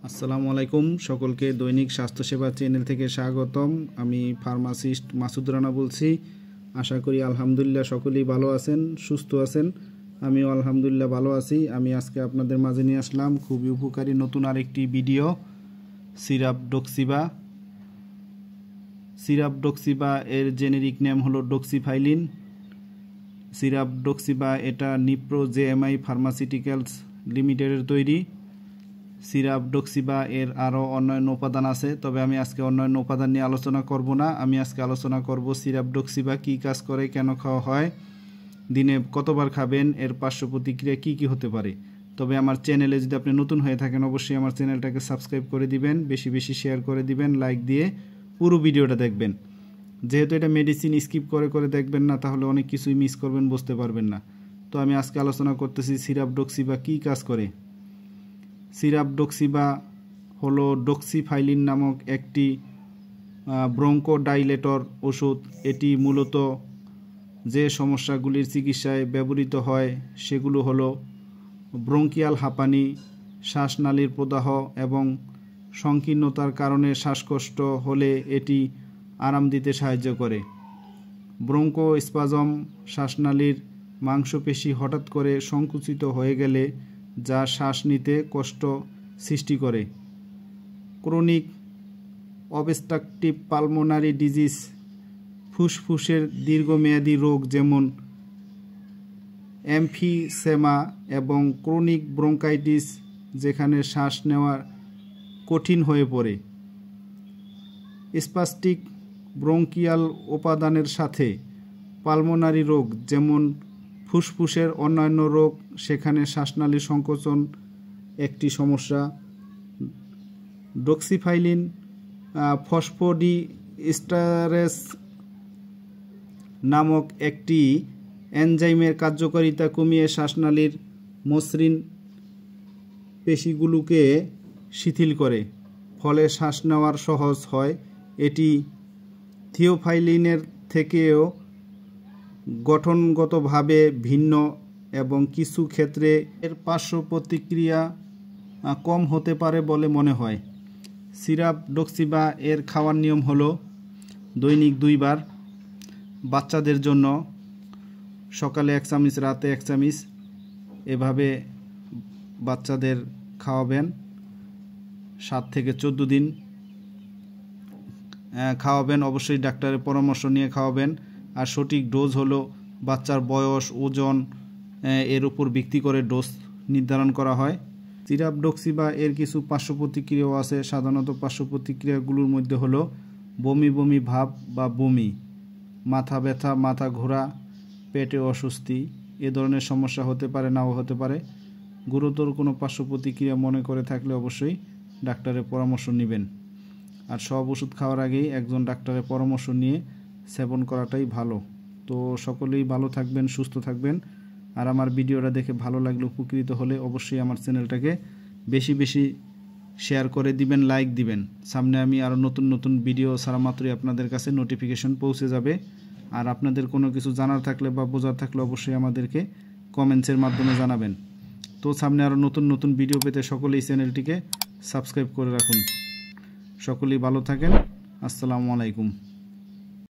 আসসালামু আলাইকুম সকলকে দৈনিক স্বাস্থ্যসেবা চ্যানেল থেকে স্বাগতম। আমি ফার্মাসিস্ট মাসুদ রানা বলছি। আশা করি আলহামদুলিল্লাহ সকলেই ভালো আছেন, সুস্থ আছেন। আমিও আলহামদুলিল্লাহ ভালো আছি। আমি আজকে আপনাদের মাঝে নিয়ে আসলাম খুবই উপকারী নতুন আরেকটি ভিডিও। সিরাপ ডক্সিবা এর জেনেরিক নেম হলো ডক্সিফাইলিন। সিরাপ ডক্সিবা এটা নিপ্রো জেএমআই ফার্মাসিউটিক্যালস লিমিটেডের তৈরি। সিরাপ ডক্সিবা এর আরও অন্যান্য উপাদান আছে, তবে আমি আজকে অন্যান্য উপাদান নিয়ে আলোচনা করব না। আমি আজকে আলোচনা করব সিরাপ ডক্সিবা কী কাজ করে, কেন খাওয়া হয়, দিনে কতবার খাবেন, এর পার্শ্ব প্রতিক্রিয়া কী কী হতে পারে। তবে আমার চ্যানেলে যদি আপনি নতুন হয়ে থাকেন অবশ্যই আমার চ্যানেলটাকে সাবস্ক্রাইব করে দিবেন, বেশি বেশি শেয়ার করে দিবেন, লাইক দিয়ে পুরো ভিডিওটা দেখবেন। যেহেতু এটা মেডিসিন, স্কিপ করে করে দেখবেন না, তাহলে অনেক কিছুই মিস করবেন, বুঝতে পারবেন না। তো আমি আজকে আলোচনা করতেছি সিরাপ ডক্সিবা কী কাজ করে। সিরাপ ডক্সিবা হলো ডক্সিফাইলিন নামক একটি ব্রঙ্কোডাইলেটর ওষুধ। এটি মূলত যে সমস্যাগুলির চিকিৎসায় ব্যবহৃত হয় সেগুলো হলো ব্রঙ্কিয়াল হাঁপানি, শ্বাসনালীর প্রদাহ এবং সংকীর্ণতার কারণে শ্বাসকষ্ট হলে এটি আরাম দিতে সাহায্য করে। ব্রঙ্কোস্পাজম, শ্বাসনালীর মাংসপেশি হঠাৎ করে সংকুচিত হয়ে গেলে যা শ্বাস নিতে কষ্ট সৃষ্টি করে। ক্রনিক অবস্ট্রাকটিভ পালমোনারি ডিজিজ, ফুসফুসের দীর্ঘমেয়াদী রোগ যেমন এমফিসেমা এবং ক্রনিক ব্রঙ্কাইটিস, যেখানে শ্বাস নেওয়া কঠিন হয়ে পড়ে। স্পাস্টিক ব্রঙ্কিয়াল উপাদানের সাথে পালমোনারি রোগ যেমন ফুসফুসের অন্যান্য রোগ, সেখানে শ্বাসনালীর সংকোচন একটি সমস্যা। ডক্সিফাইলিন ফসফোডিএস্টারেস নামক একটি এনজাইমের কার্যকারিতা কমিয়ে শ্বাসনালীর মসৃণ পেশিগুলোকে শিথিল করে, ফলে শ্বাস নেওয়ার সহজ হয়। এটি থিওফাইলিনের থেকেও গঠনগতভাবে ভিন্ন এবং কিছু ক্ষেত্রে এর পার্শ্ব প্রতিক্রিয়া কম হতে পারে বলে মনে হয়। সিরাপ ডক্সিবা এর খাওয়ার নিয়ম হলো দৈনিক 2 বার। বাচ্চাদের জন্য সকালে 1 চামচ, রাতে 1 চামচ, এভাবে বাচ্চাদের খাওয়াবেন। 7 থেকে 14 দিন খাওয়াবেন। অবশ্যই ডাক্তারের পরামর্শ নিয়ে খাওয়াবেন। আর সঠিক ডোজ হলো বাচ্চার বয়স, ওজন এর উপর ভিত্তি করে ডোজ নির্ধারণ করা হয়। সিরাপ ডক্সিবা এর কিছু পার্শ্ব প্রতিক্রিয়াও আছে। সাধারণত পার্শ্ব প্রতিক্রিয়াগুলোর মধ্যে হলো বমি বমি ভাব বা বমি, মাথা ব্যথা, মাথা ঘোরা, পেটে অস্বস্তি, এ ধরনের সমস্যা হতে পারে, নাও হতে পারে। গুরুতর কোনো পার্শ্ব প্রতিক্রিয়া মনে করে থাকলে অবশ্যই ডাক্তারের পরামর্শ নেবেন। আর সব ওষুধ খাওয়ার আগেই একজন ডাক্তারের পরামর্শ নিয়ে সেবন করাটাই ভালো। তো সকলেই ভালো থাকবেন, সুস্থ থাকবেন। আর আমার ভিডিওটা দেখে ভালো লাগলে, উপকৃত হলে অবশ্যই আমার চ্যানেলটাকে বেশি বেশি শেয়ার করে দিবেন, লাইক দিবেন। সামনে আমি আরও নতুন নতুন ভিডিও ছাড়া মাত্রই আপনাদের কাছে নোটিফিকেশন পৌঁছে যাবে। আর আপনাদের কোনো কিছু জানার থাকলে বা বোঝার থাকলে অবশ্যই আমাদেরকে কমেন্টসের মাধ্যমে জানাবেন। তো সামনে আরও নতুন নতুন ভিডিও পেতে সকলেই চ্যানেলটিকে সাবস্ক্রাইব করে রাখুন। সকলেই ভালো থাকেন। আসসালামু আলাইকুম।